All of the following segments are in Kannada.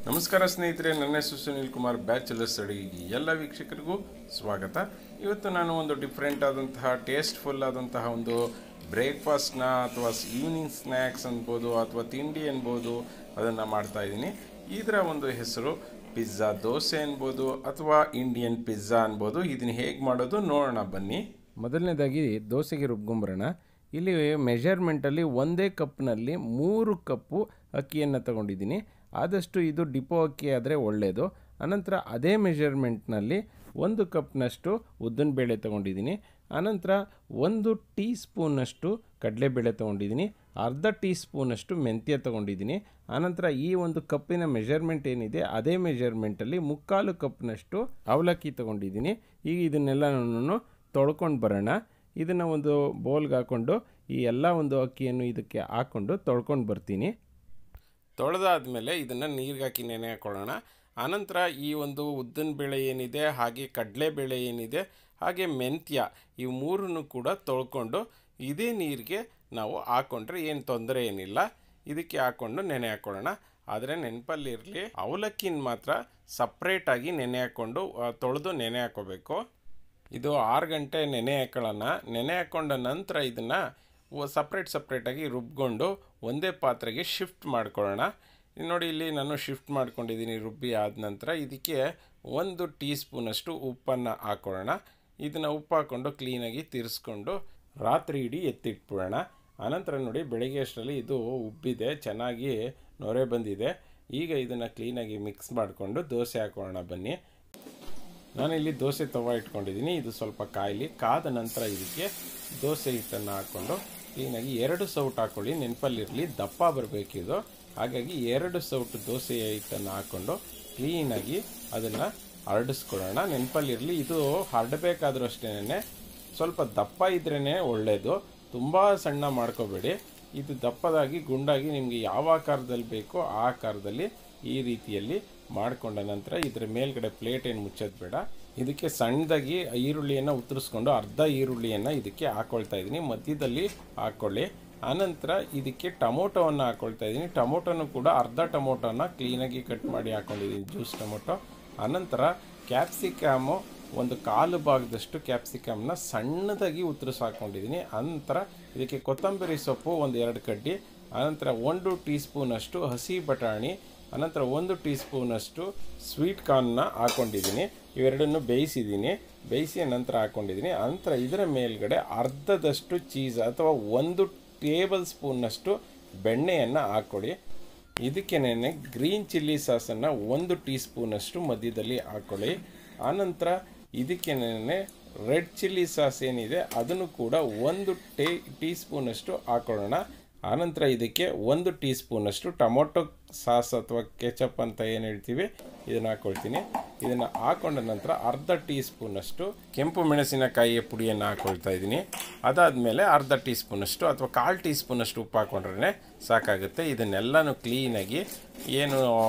ನಮಸ್ಕಾರ ಸ್ನೇಹಿತರೆ, ನನ್ನ ಹೆಸರು ಸುನಿಲ್ ಕುಮಾರ್, ಬ್ಯಾಚುಲರ್ಸ್ ಅಡುಗೆಗೆ ಎಲ್ಲ ವೀಕ್ಷಕರಿಗೂ ಸ್ವಾಗತ. ಇವತ್ತು ನಾನು ಒಂದು ಡಿಫ್ರೆಂಟ್ ಆದಂತಹ ಟೇಸ್ಟ್ಫುಲ್ ಆದಂತಹ ಒಂದು ಬ್ರೇಕ್ಫಾಸ್ಟ್ನ ಅಥವಾ ಈವ್ನಿಂಗ್ ಸ್ನ್ಯಾಕ್ಸ್ ಅನ್ಬೋದು ಅಥವಾ ತಿಂಡಿ ಅನ್ಬೋದು ಅದನ್ನು ಮಾಡ್ತಾಯಿದ್ದೀನಿ. ಇದರ ಒಂದು ಹೆಸರು ಪಿಜ್ಜಾ ದೋಸೆ ಅನ್ಬೋದು ಅಥವಾ ಇಂಡಿಯನ್ ಪಿಜ್ಜಾ ಅನ್ಬೋದು. ಇದನ್ನು ಹೇಗೆ ಮಾಡೋದು ನೋಡೋಣ ಬನ್ನಿ. ಮೊದಲನೇದಾಗಿ ದೋಸೆಗೆ ರುಬ್ಕೊಂಬರೋಣ. ಇಲ್ಲಿ ಮೆಷರ್ಮೆಂಟಲ್ಲಿ ಒಂದೇ ಕಪ್ನಲ್ಲಿ 3 ಕಪ್ಪು ಅಕ್ಕಿಯನ್ನು ತಗೊಂಡಿದ್ದೀನಿ. ಆದಷ್ಟು ಇದು ಡಿಪೋ ಅಕ್ಕಿ ಆದರೆ ಒಳ್ಳೆಯದು. ಅನಂತರ ಅದೇ ಮೆಷರ್ಮೆಂಟ್ನಲ್ಲಿ 1 ಕಪ್ನಷ್ಟು ಉದ್ದಿನಬೇಳೆ ತೊಗೊಂಡಿದ್ದೀನಿ. ಅನಂತರ 1 ಟೀ ಸ್ಪೂನಷ್ಟು ಕಡಲೆಬೇಳೆ ತೊಗೊಂಡಿದ್ದೀನಿ. ಅರ್ಧ ಟೀ ಸ್ಪೂನಷ್ಟು ಮೆಂತ್ಯ ತೊಗೊಂಡಿದ್ದೀನಿ. ಆನಂತರ ಈ ಒಂದು ಕಪ್ಪಿನ ಮೆಷರ್ಮೆಂಟ್ ಏನಿದೆ ಅದೇ ಮೆಷರ್ಮೆಂಟಲ್ಲಿ 3/4 ಕಪ್ನಷ್ಟು ಅವಲಕ್ಕಿ ತೊಗೊಂಡಿದ್ದೀನಿ. ಈಗ ಇದನ್ನೆಲ್ಲನೂ ತೊಳ್ಕೊಂಡು ಬರೋಣ. ಇದನ್ನು ಒಂದು ಬೌಲ್ಗೆ ಹಾಕ್ಕೊಂಡು ಈ ಎಲ್ಲ ಒಂದು ಅಕ್ಕಿಯನ್ನು ಇದಕ್ಕೆ ಹಾಕ್ಕೊಂಡು ತೊಳ್ಕೊಂಡು ಬರ್ತೀನಿ. ತೊಳೆದಾದ್ಮೇಲೆ ಇದನ್ನು ನೀರಿಗೆ ಹಾಕಿ ನೆನೆ ಹಾಕೊಳ್ಳೋಣ. ಆನಂತರ ಈ ಒಂದು ಉದ್ದಿನಬೇಳೆ ಏನಿದೆ, ಹಾಗೆ ಕಡಲೆಬೇಳೆ ಏನಿದೆ, ಹಾಗೆ ಮೆಂತ್ಯ, ಇವು ಮೂರನ್ನು ಕೂಡ ತೊಳ್ಕೊಂಡು ಇದೇ ನೀರಿಗೆ ನಾವು ಹಾಕ್ಕೊಂಡ್ರೆ ಏನು ತೊಂದರೆ ಏನಿಲ್ಲ. ಇದಕ್ಕೆ ಹಾಕ್ಕೊಂಡು ನೆನೆ ಹಾಕ್ಕೊಳ್ಳೋಣ. ಆದರೆ ನೆನಪಲ್ಲಿರಲಿ, ಅವಲಕ್ಕಿನ ಮಾತ್ರ ಸಪ್ರೇಟಾಗಿ ನೆನೆ ಹಾಕ್ಕೊಂಡು ತೊಳೆದು ನೆನೆ ಹಾಕ್ಕೋಬೇಕು. ಇದು 6 ಗಂಟೆ ನೆನೆ ಹಾಕೊಳ್ಳೋಣ. ನೆನೆ ಹಾಕ್ಕೊಂಡ ನಂತರ ಇದನ್ನು ಸಪ್ರೇಟಾಗಿ ರುಬ್ಕೊಂಡು ಒಂದೇ ಪಾತ್ರೆಗೆ ಶಿಫ್ಟ್ ಮಾಡ್ಕೊಳ್ಳೋಣ. ನೋಡಿ, ಇಲ್ಲಿ ನಾನು ಶಿಫ್ಟ್ ಮಾಡ್ಕೊಂಡಿದ್ದೀನಿ. ರುಬ್ಬಿ ಆದ ನಂತರ ಇದಕ್ಕೆ 1 ಟೀ ಸ್ಪೂನಷ್ಟು ಉಪ್ಪನ್ನು ಹಾಕ್ಕೊಳ್ಳೋಣ. ಇದನ್ನು ಉಪ್ಪು ಹಾಕ್ಕೊಂಡು ಕ್ಲೀನಾಗಿ ತಿರ್ಸ್ಕೊಂಡು ರಾತ್ರಿ ಇಡೀ ಎತ್ತಿಟ್ಬಿಡೋಣ. ಆನಂತರ ನೋಡಿ, ಬೆಳಗ್ಗೆ ಅಷ್ಟರಲ್ಲಿ ಇದು ಉಬ್ಬಿದೆ, ಚೆನ್ನಾಗಿ ನೊರೆ ಬಂದಿದೆ. ಈಗ ಇದನ್ನು ಕ್ಲೀನಾಗಿ ಮಿಕ್ಸ್ ಮಾಡಿಕೊಂಡು ದೋಸೆ ಹಾಕೊಳ್ಳೋಣ ಬನ್ನಿ. ನಾನಿಲ್ಲಿ ದೋಸೆ ತವ ಇಟ್ಕೊಂಡಿದ್ದೀನಿ. ಇದು ಸ್ವಲ್ಪ ಕಾದ ನಂತರ ಇದಕ್ಕೆ ದೋಸೆ ಹಿಟ್ಟನ್ನು ಹಾಕ್ಕೊಂಡು ಕ್ಲೀನಾಗಿ 2 ಸೌಟ್ ಹಾಕ್ಕೊಳ್ಳಿ. ನೆನಪಲ್ಲಿರಲಿ, ದಪ್ಪ ಬರಬೇಕಿದು. ಹಾಗಾಗಿ 2 ಸೌಟ್ ದೋಸೆ ಹಿಟ್ಟನ್ನು ಹಾಕ್ಕೊಂಡು ಕ್ಲೀನಾಗಿ ಅದನ್ನು ಹರಡಿಸ್ಕೊಳ್ಳೋಣ. ನೆನಪಲ್ಲಿರಲಿ, ಇದು ಹರಡಬೇಕಾದ್ರೂ ಅಷ್ಟೇ ಸ್ವಲ್ಪ ದಪ್ಪ ಇದ್ರೇ ಒಳ್ಳೆಯದು. ತುಂಬ ಸಣ್ಣ ಮಾಡ್ಕೋಬೇಡಿ. ಇದು ದಪ್ಪದಾಗಿ ಗುಂಡಾಗಿ ನಿಮಗೆ ಯಾವ ಆಕಾರದಲ್ಲಿ ಬೇಕೋ ಆ ಆಕಾರದಲ್ಲಿ ಈ ರೀತಿಯಲ್ಲಿ ಮಾಡಿಕೊಂಡ ನಂತರ ಇದರ ಮೇಲ್ಗಡೆ ಪ್ಲೇಟ್ ಏನು ಮುಚ್ಚೋದು ಬೇಡ. ಇದಕ್ಕೆ ಸಣ್ಣದಾಗಿ ಈರುಳ್ಳಿಯನ್ನು ಉತ್ತರಿಸ್ಕೊಂಡು ಅರ್ಧ ಈರುಳ್ಳಿಯನ್ನು ಇದಕ್ಕೆ ಹಾಕ್ಕೊಳ್ತಾ ಇದ್ದೀನಿ. ಮಧ್ಯದಲ್ಲಿ ಹಾಕ್ಕೊಳ್ಳಿ. ಆನಂತರ ಇದಕ್ಕೆ ಟೊಮೊಟೊವನ್ನು ಹಾಕ್ಕೊಳ್ತಾ ಇದ್ದೀನಿ. ಟೊಮೊಟೊನು ಕೂಡ ಅರ್ಧ ಟೊಮೊಟೊನ ಕ್ಲೀನಾಗಿ ಕಟ್ ಮಾಡಿ ಹಾಕ್ಕೊಂಡಿದ್ದೀನಿ, ಜ್ಯೂಸ್ ಟೊಮೊಟೊ. ಆನಂತರ ಕ್ಯಾಪ್ಸಿಕಮು 1/4 ಭಾಗದಷ್ಟು ಕ್ಯಾಪ್ಸಿಕಮ್ನ ಸಣ್ಣದಾಗಿ ಉತ್ತರಿಸಿ ಹಾಕ್ಕೊಂಡಿದ್ದೀನಿ. ಆನಂತರ ಇದಕ್ಕೆ ಕೊತ್ತಂಬರಿ ಸೊಪ್ಪು 1-2 ಕಡ್ಡಿ. ಆನಂತರ 1 ಟೀ ಸ್ಪೂನಷ್ಟು ಹಸಿ ಬಟಾಣಿ. ಅನಂತರ 1 ಟೀ ಸ್ಪೂನಷ್ಟು ಸ್ವೀಟ್ ಕಾರ್ನ್ನ ಹಾಕ್ಕೊಂಡಿದ್ದೀನಿ. ಇವೆರಡನ್ನು ಬೇಯಿಸಿ ನಂತರ ಹಾಕ್ಕೊಂಡಿದ್ದೀನಿ. ಅನಂತರ ಇದರ ಮೇಲ್ಗಡೆ ಅರ್ಧದಷ್ಟು ಚೀಸ್ ಅಥವಾ 1 ಟೇಬಲ್ ಸ್ಪೂನ್ನಷ್ಟು ಬೆಣ್ಣೆಯನ್ನು ಹಾಕ್ಕೊಳ್ಳಿ. ಇದಕ್ಕೇನೆ ಗ್ರೀನ್ ಚಿಲ್ಲಿ ಸಾಸನ್ನು 1 ಟೀ ಸ್ಪೂನಷ್ಟು ಮಧ್ಯದಲ್ಲಿ ಹಾಕ್ಕೊಳ್ಳಿ. ಆನಂತರ ಇದಕ್ಕೇನೆ ರೆಡ್ ಚಿಲ್ಲಿ ಸಾಸ್ ಏನಿದೆ ಅದನ್ನು ಕೂಡ 1 ಟೀ ಸ್ಪೂನಷ್ಟು ಹಾಕ್ಕೊಳ್ಳೋಣ. ಆನಂತರ ಇದಕ್ಕೆ 1 ಟೀ ಸ್ಪೂನಷ್ಟು ಟೊಮೊಟೊ ಸಾಸ್ ಅಥವಾ ಕೆಚಪ್ ಅಂತ ಏನು ಹೇಳ್ತೀವಿ ಇದನ್ನು ಹಾಕ್ಕೊಳ್ತೀನಿ. ಇದನ್ನು ಹಾಕ್ಕೊಂಡ ನಂತರ ಅರ್ಧ ಟೀ ಸ್ಪೂನಷ್ಟು ಕೆಂಪು ಮೆಣಸಿನಕಾಯಿಯ ಪುಡಿಯನ್ನು ಹಾಕ್ಕೊಳ್ತಾ ಇದ್ದೀನಿ. ಅದಾದಮೇಲೆ ಅರ್ಧ ಟೀ ಸ್ಪೂನಷ್ಟು ಅಥವಾ 1/4 ಟೀ ಸ್ಪೂನಷ್ಟು ಉಪ್ಪು ಹಾಕ್ಕೊಂಡ್ರೆ ಸಾಕಾಗುತ್ತೆ. ಇದನ್ನೆಲ್ಲನೂ ಕ್ಲೀನಾಗಿ ಏನು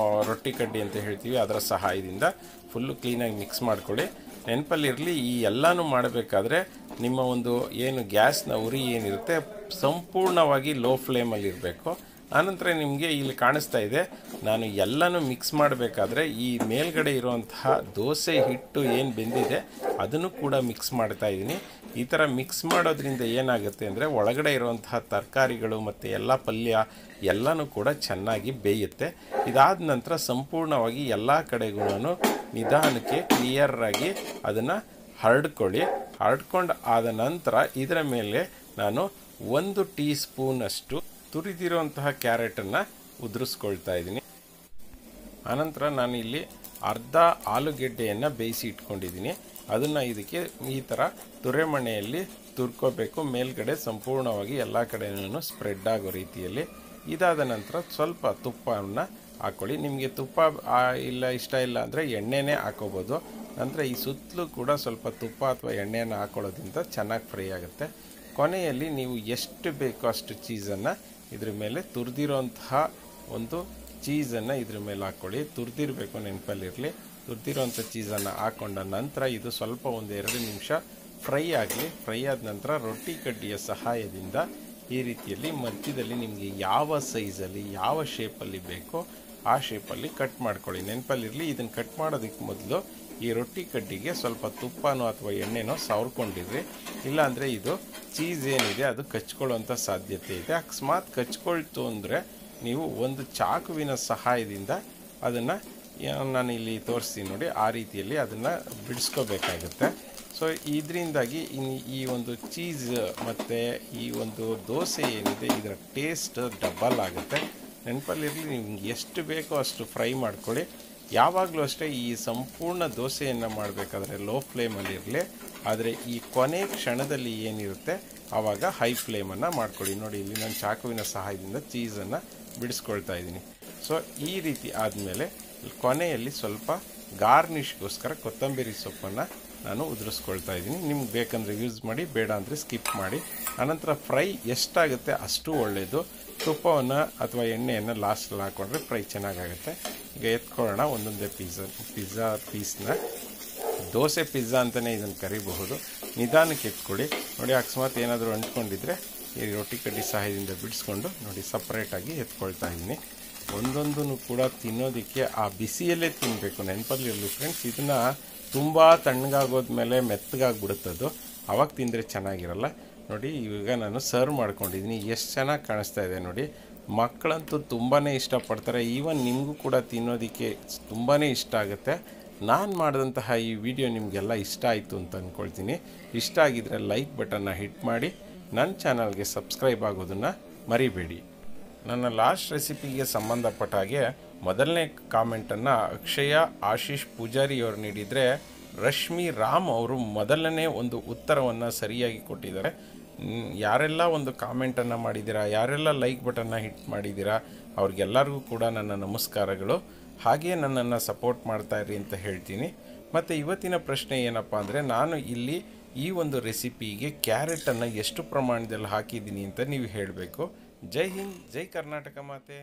ರೊಟ್ಟಿ ಕಡ್ಡಿ ಅಂತ ಹೇಳ್ತೀವಿ ಅದರ ಸಹಾಯದಿಂದ ಫುಲ್ಲು ಕ್ಲೀನಾಗಿ ಮಿಕ್ಸ್ ಮಾಡ್ಕೊಳ್ಳಿ. ನೆನಪಲ್ಲಿರಲಿ, ಈ ಎಲ್ಲನೂ ಮಾಡಬೇಕಾದ್ರೆ ನಿಮ್ಮ ಒಂದು ಏನು ಗ್ಯಾಸ್ನ ಉರಿ ಏನಿರುತ್ತೆ ಸಂಪೂರ್ಣವಾಗಿ ಲೋ ಫ್ಲೇಮಲ್ಲಿ ಇರಬೇಕು. ಆನಂತರ ನಿಮಗೆ ಇಲ್ಲಿ ಕಾಣಿಸ್ತಾ ಇದೆ, ನಾನು ಎಲ್ಲನೂ ಮಿಕ್ಸ್ ಮಾಡಬೇಕಾದ್ರೆ ಈ ಮೇಲ್ಗಡೆ ಇರುವಂತಹ ದೋಸೆ ಹಿಟ್ಟು ಏನು ಬೆಂದಿದೆ ಅದನ್ನು ಕೂಡ ಮಿಕ್ಸ್ ಮಾಡ್ತಾ ಇದ್ದೀನಿ. ಈ ಥರ ಮಿಕ್ಸ್ ಮಾಡೋದ್ರಿಂದ ಏನಾಗುತ್ತೆ ಅಂದರೆ ಒಳಗಡೆ ಇರುವಂತಹ ತರಕಾರಿಗಳು ಮತ್ತು ಎಲ್ಲ ಪಲ್ಯ ಎಲ್ಲನೂ ಕೂಡ ಚೆನ್ನಾಗಿ ಬೇಯುತ್ತೆ. ಇದಾದ ನಂತರ ಸಂಪೂರ್ಣವಾಗಿ ಎಲ್ಲ ಕಡೆಗೂ ನಿಧಾನಕ್ಕೆ ಕ್ಲಿಯರಾಗಿ ಅದನ್ನು ಹರಡ್ಕೊಂಡು ಆದ ನಂತರ ಇದರ ಮೇಲೆ ನಾನು 1 ಟೀ ಸ್ಪೂನಷ್ಟು ತುರಿದಿರುವಂತಹ ಕ್ಯಾರೆಟನ್ನು ಉದುರಿಸ್ಕೊಳ್ತಾ ಇದ್ದೀನಿ. ಆನಂತರ ನಾನು ಇಲ್ಲಿ ಅರ್ಧ ಆಲೂಗೆಡ್ಡೆಯನ್ನು ಬೇಯಿಸಿ ಇಟ್ಕೊಂಡಿದ್ದೀನಿ. ಅದನ್ನು ಇದಕ್ಕೆ ಈ ಥರ ತುರೆಮಣೆಯಲ್ಲಿ ತುರ್ಕೋಬೇಕು, ಮೇಲ್ಗಡೆ ಸಂಪೂರ್ಣವಾಗಿ ಎಲ್ಲ ಕಡೆಯೂ ಸ್ಪ್ರೆಡ್ ಆಗೋ ರೀತಿಯಲ್ಲಿ. ಇದಾದ ನಂತರ ಸ್ವಲ್ಪ ತುಪ್ಪವನ್ನು ಹಾಕ್ಕೊಳ್ಳಿ. ನಿಮಗೆ ತುಪ್ಪ ಇಷ್ಟ ಇಲ್ಲ ಅಂದರೆ ಎಣ್ಣೆನೇ ಹಾಕೋಬೋದು. ನಂತರ ಈ ಸುತ್ತಲೂ ಕೂಡ ಸ್ವಲ್ಪ ತುಪ್ಪ ಅಥವಾ ಎಣ್ಣೆಯನ್ನು ಹಾಕೊಳ್ಳೋದ್ರಿಂದ ಚೆನ್ನಾಗಿ ಫ್ರೈ ಆಗುತ್ತೆ. ಕೊನೆಯಲ್ಲಿ ನೀವು ಎಷ್ಟು ಬೇಕೋ ಅಷ್ಟು ಚೀಸನ್ನು ಇದ್ರ ಮೇಲೆ ತುರಿದಿರೋಂತಹ ಒಂದು ಚೀಸನ್ನು ಇದ್ರ ಮೇಲೆ ಹಾಕ್ಕೊಳ್ಳಿ. ತುರಿದಿರಬೇಕು, ನೆನಪಲ್ಲಿರಲಿ. ತುರಿದಿರೋಂಥ ಚೀಸನ್ನು ಹಾಕ್ಕೊಂಡ ನಂತರ ಇದು ಸ್ವಲ್ಪ 1-2 ನಿಮಿಷ ಫ್ರೈ ಆಗಲಿ. ಫ್ರೈ ಆದ ನಂತರ ರೊಟ್ಟಿ ಕಡ್ಡಿಯ ಸಹಾಯದಿಂದ ಈ ರೀತಿಯಲ್ಲಿ ಮಧ್ಯದಲ್ಲಿ ನಿಮಗೆ ಯಾವ ಸೈಜಲ್ಲಿ ಯಾವ ಶೇಪಲ್ಲಿ ಬೇಕೋ ಆ ಶೇಪಲ್ಲಿ ಕಟ್ ಮಾಡ್ಕೊಳ್ಳಿ. ನೆನಪಲ್ಲಿರಲಿ, ಇದನ್ನು ಕಟ್ ಮಾಡೋದಕ್ಕೆ ಮೊದಲು ಈ ರೊಟ್ಟಿ ಕಡ್ಡಿಗೆ ಸ್ವಲ್ಪ ತುಪ್ಪನೋ ಅಥವಾ ಎಣ್ಣೆನೋ ಸವರ್ಕೊಂಡಿರ್ರಿ. ಇಲ್ಲಾಂದರೆ ಇದು ಚೀಸ್ ಏನಿದೆ ಅದು ಕಚ್ಕೊಳ್ಳೋಂಥ ಸಾಧ್ಯತೆ ಇದೆ. ಅಕಸ್ಮಾತ್ ಕಚ್ಕೊಳ್ತು ಅಂದರೆ ನೀವು ಒಂದು ಚಾಕುವಿನ ಸಹಾಯದಿಂದ ಅದನ್ನು, ನಾನು ಇಲ್ಲಿ ತೋರಿಸ್ತೀನಿ ನೋಡಿ, ಆ ರೀತಿಯಲ್ಲಿ ಅದನ್ನು ಬಿಡಿಸ್ಕೋಬೇಕಾಗುತ್ತೆ. ಸೊ ಇದರಿಂದಾಗಿ ಈ ಒಂದು ಚೀಸ್ ಮತ್ತು ಈ ಒಂದು ದೋಸೆ ಏನಿದೆ ಇದರ ಟೇಸ್ಟ್ ಡಬಲ್ ಆಗುತ್ತೆ. ನೆನಪಲ್ಲಿರಲಿ, ನಿಮ್ಗೆ ಎಷ್ಟು ಬೇಕೋ ಅಷ್ಟು ಫ್ರೈ ಮಾಡ್ಕೊಳ್ಳಿ. ಯಾವಾಗಲೂ ಅಷ್ಟೇ ಈ ಸಂಪೂರ್ಣ ದೋಸೆಯನ್ನು ಮಾಡಬೇಕಾದ್ರೆ ಲೋ ಫ್ಲೇಮಲ್ಲಿರಲಿ, ಆದರೆ ಈ ಕೊನೆ ಕ್ಷಣದಲ್ಲಿ ಏನಿರುತ್ತೆ ಆವಾಗ ಹೈ ಫ್ಲೇಮನ್ನು ಮಾಡ್ಕೊಳ್ಳಿ. ನೋಡಿ, ಇಲ್ಲಿ ನಾನು ಚಾಕುವಿನ ಸಹಾಯದಿಂದ ಚೀಸನ್ನು ಬಿಡಿಸ್ಕೊಳ್ತಾ ಇದ್ದೀನಿ. ಸೊ ಈ ರೀತಿ ಆದಮೇಲೆ ಕೊನೆಯಲ್ಲಿ ಸ್ವಲ್ಪ ಗಾರ್ನಿಷ್ಗೋಸ್ಕರ ಕೊತ್ತಂಬರಿ ಸೊಪ್ಪನ್ನು ನಾನು ಉದುರಿಸ್ಕೊಳ್ತಾ ಇದ್ದೀನಿ. ನಿಮ್ಗೆ ಬೇಕಂದರೆ ಯೂಸ್ ಮಾಡಿ, ಬೇಡ ಅಂದರೆ ಸ್ಕಿಪ್ ಮಾಡಿ. ಆನಂತರ ಫ್ರೈ ಎಷ್ಟಾಗುತ್ತೆ ಅಷ್ಟು ಒಳ್ಳೆಯದು. ತುಪ್ಪವನ್ನು ಅಥವಾ ಎಣ್ಣೆಯನ್ನು ಲಾಸ್ಟಲ್ಲಿ ಹಾಕ್ಕೊಂಡ್ರೆ ಫ್ರೈ ಚೆನ್ನಾಗಾಗುತ್ತೆ. ಈಗ ಎತ್ಕೊಳ್ಳೋಣ ಒಂದೊಂದೇ ಪಿಜ್ಜಾ ಪೀಸ್ನ. ದೋಸೆ ಪಿಜ್ಜಾ ಅಂತಲೇ ಇದನ್ನು ಕರಿಬಹುದು. ನಿಧಾನಕ್ಕೆ ಎತ್ಕೊಳ್ಳಿ. ನೋಡಿ, ಅಕಸ್ಮಾತ್ ಏನಾದರೂ ಅಂಟ್ಕೊಂಡಿದ್ರೆ ಈ ರೊಟ್ಟಿ ಕಡ್ಡಿ ಸಹಾಯದಿಂದ ಬಿಡಿಸ್ಕೊಂಡು ನೋಡಿ ಸಪ್ರೇಟಾಗಿ ಎತ್ಕೊಳ್ತಾ ಇದ್ದೀನಿ. ಒಂದೊಂದೂ ಕೂಡ ತಿನ್ನೋದಕ್ಕೆ ಆ ಬಿಸಿಯಲ್ಲೇ ತಿನ್ನಬೇಕು. ನೆನಪಲ್ಲಿರಲಿ ಫ್ರೆಂಡ್ಸ್, ಇದನ್ನು ತುಂಬ ತಣ್ಣಗಾಗೋದ್ಮೇಲೆ ಮೆತ್ತಗಾಗ್ಬಿಡುತ್ತದು, ಅವಾಗ ತಿಂದರೆ ಚೆನ್ನಾಗಿರಲ್ಲ. ನೋಡಿ, ಈಗ ನಾನು ಸರ್ವ್ ಮಾಡ್ಕೊಂಡಿದ್ದೀನಿ. ಎಷ್ಟು ಚೆನ್ನಾಗಿ ಕಾಣಿಸ್ತಾ ಇದೆ ನೋಡಿ. ಮಕ್ಕಳಂತೂ ತುಂಬಾ ಇಷ್ಟಪಡ್ತಾರೆ. ಈವನ್ ನಿಮಗೂ ಕೂಡ ತಿನ್ನೋದಕ್ಕೆ ತುಂಬಾ ಇಷ್ಟ ಆಗುತ್ತೆ. ನಾನು ಮಾಡಿದಂತಹ ಈ ವಿಡಿಯೋ ನಿಮಗೆಲ್ಲ ಇಷ್ಟ ಆಯಿತು ಅಂತ ಅಂದ್ಕೊಳ್ತೀನಿ. ಇಷ್ಟ ಆಗಿದ್ದರೆ ಲೈಕ್ ಬಟನ್ನ ಹಿಟ್ ಮಾಡಿ, ನನ್ನ ಚಾನಲ್ಗೆ ಸಬ್ಸ್ಕ್ರೈಬ್ ಆಗೋದನ್ನು ಮರಿಬೇಡಿ. ನನ್ನ ಲಾಸ್ಟ್ ರೆಸಿಪಿಗೆ ಸಂಬಂಧಪಟ್ಟ ಹಾಗೆ ಮೊದಲನೇ ಕಾಮೆಂಟನ್ನು ಅಕ್ಷಯ ಆಶೀಶ್ ಪೂಜಾರಿ ಅವರು ನೀಡಿದರೆ, ರಶ್ಮಿ ರಾಮ್ ಅವರು ಮೊದಲನೇ ಒಂದು ಉತ್ತರವನ್ನು ಸರಿಯಾಗಿ ಕೊಟ್ಟಿದ್ದಾರೆ. ಯಾರೆಲ್ಲ ಒಂದು ಕಾಮೆಂಟನ್ನು ಮಾಡಿದ್ದೀರಾ, ಯಾರೆಲ್ಲ ಲೈಕ್ ಬಟನ್ನ ಹಿಟ್ ಮಾಡಿದ್ದೀರಾ, ಅವ್ರಿಗೆಲ್ಲರಿಗೂ ಕೂಡ ನನ್ನ ನಮಸ್ಕಾರಗಳು. ಹಾಗೆಯೇ ನನ್ನನ್ನು ಸಪೋರ್ಟ್ ಮಾಡ್ತಾಯಿರಿ ಅಂತ ಹೇಳ್ತೀನಿ. ಮತ್ತು ಇವತ್ತಿನ ಪ್ರಶ್ನೆ ಏನಪ್ಪ ಅಂದರೆ, ನಾನು ಇಲ್ಲಿ ಈ ಒಂದು ರೆಸಿಪಿಗೆ ಕ್ಯಾರೆಟನ್ನು ಎಷ್ಟು ಪ್ರಮಾಣದಲ್ಲಿ ಹಾಕಿದ್ದೀನಿ ಅಂತ ನೀವು ಹೇಳಬೇಕು. ಜೈ ಹಿಂದ್, ಜೈ ಕರ್ನಾಟಕ ಮಾತೆ.